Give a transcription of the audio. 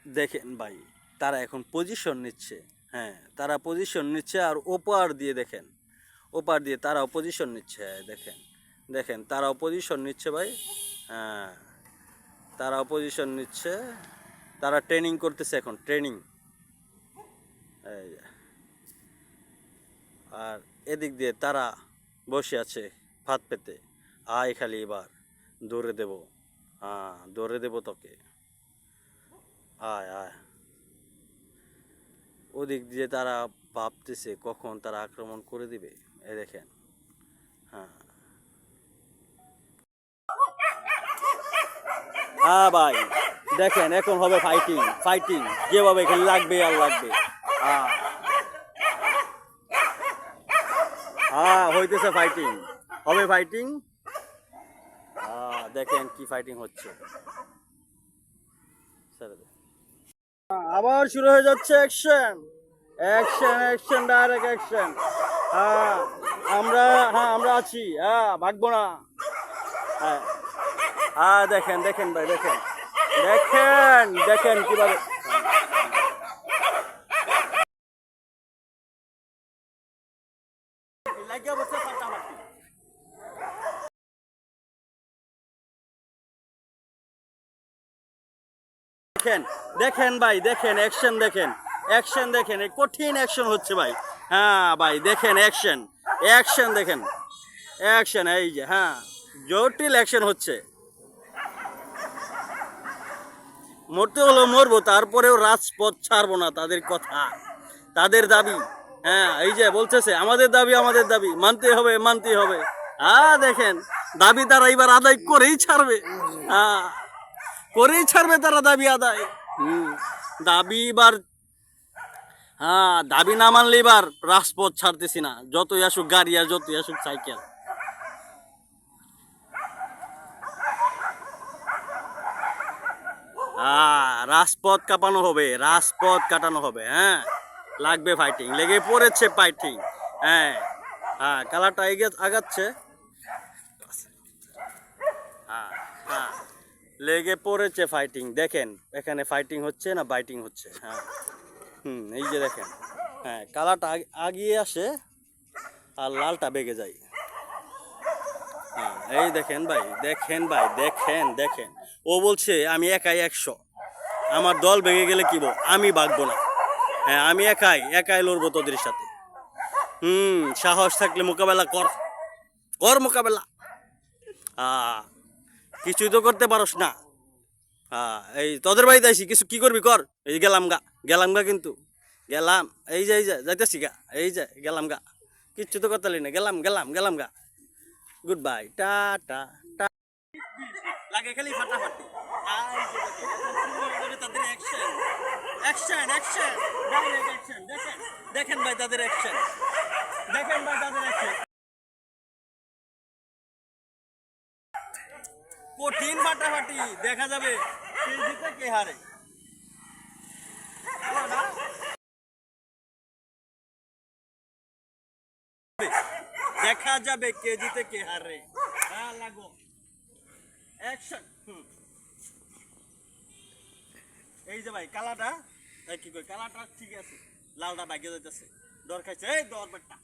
দেখেন ভাই, তারা এখন পজিশন নিচ্ছে। হ্যাঁ, তারা পজিশন নিচ্ছে আর ওপার দিয়ে দেখেন, ওপার দিয়ে তারাও পজিশন নিচ্ছে। হ্যাঁ, দেখেন দেখেন তারাও পজিশন নিচ্ছে ভাই। হ্যাঁ, তারাও পজিশন নিচ্ছে, তারা ট্রেনিং করতেছে এখন, ট্রেনিং। এই যে, আর এদিক দিয়ে তারা বসে আছে ভাত পেতে। আয় খালি এবার দৌড়ে দেব, হ্যাঁ দৌড়ে দেব তোকে, আয় আয়। ওদিক দিয়ে তারা ভাবতেছে কখন তারা আক্রমণ করে দিবে। এ দেখেন, হ্যাঁ হ্যাঁ ভাই দেখেন এখন হবে ফাইটিং, ফাইটিং যেভাবে খালি লাগবে আর লাগবে। হ্যাঁ হ্যাঁ হইতেছে ফাইটিং, হবে ফাইটিং। দেখেন কি ফাইটিং হচ্ছে। আবার শুরু হয়ে যাচ্ছে action, action action direct action. হ্যাঁ আমরা আছি, হ্যাঁ ভাগবো না। হ্যাঁ হ্যাঁ দেখেন দেখেন ভাই দেখেন, দেখেন দেখেন কিভাবে দেখেন দেখেন ভাই দেখেন অ্যাকশন দেখেন, অ্যাকশন দেখেন, কঠিন অ্যাকশন হচ্ছে ভাই। হ্যাঁ ভাই দেখেন অ্যাকশন, অ্যাকশন দেখেন, অ্যাকশন এই যে, হ্যাঁ জটিল অ্যাকশন হচ্ছে। মরতে হলো মরবো, তারপরেও রাজপথ ছাড়বো না, তাদের কথা, তাদের দাবি। হ্যাঁ এই যে বলতেছে আমাদের দাবি, আমাদের দাবি মানতে হবে, মানতে হবে। দেখেন দাবি তারা এবার আদায় করেই ছাড়বে। হ্যাঁ করেই ছাড়বে তারা দাবি আদায়। দাবি এবার, হ্যাঁ দাবি না মানলে এবার রাজপথ ছাড়তেছি না, যতই আসুক গাড়ি আর যতই আসুক সাইকেল। রাজপথ কাঁপানো হবে, রাজপথ কাটানো হবে। হ্যাঁ লাগবে ফাইটিং, লেগে পড়েছে ফাইটিং। হ্যাঁ হ্যাঁ কালারটা আগাচ্ছে। হ্যাঁ হ্যাঁ লেগে পড়েছে ফাইটিং, দেখেন এখানে ফাইটিং হচ্ছে না বাইটিং হচ্ছে। হ্যাঁ এই যে দেখেন, হ্যাঁ কালারটা আগিয়ে আসে আর লালটা বেগে যায়। হ্যাঁ এই দেখেন ভাই দেখেন ভাই দেখেন দেখেন, ও বলছে আমি একাই 100, আমার দল ভেঙে গেলে কি আমি ভাগবো না। হ্যাঁ আমি একাই একাই লড়বো তোদের সাথে। সাহস থাকলে মোকাবেলা কর, কর মোকাবেলা। কিছুই তো করতে পারস না। এই তোদের বাড়িতে আইসি, কিছু কি করবি কর। এই গেলাম গা, গেলাম গা, কিন্তু গেলাম। এই যে যাইতেছি গা, এই যে গেলাম গা, কিচ্ছু তো করতে না, গেলাম গেলাম গেলাম গা, গুড বাই, টাটা। লাগে খালি ফাটাফাটি। তাদের action action action direct action, দেখেন দেখেন ভাই তাদের অ্যাকশন, দেখেন ভাই তাদের অ্যাকশন, কঠিন ফাটাফাটি। দেখা যাবে কে জিতে কে হারে। দেখা যাবে কে জিতে কে হারে। লাগো অ্যাকশন। এই যে ভাই কালাটা, কি কই কালাটা ঠিক আছে, লালটা ভাগ্য যাইতেছে, দর খাইছে এই দর বেটা।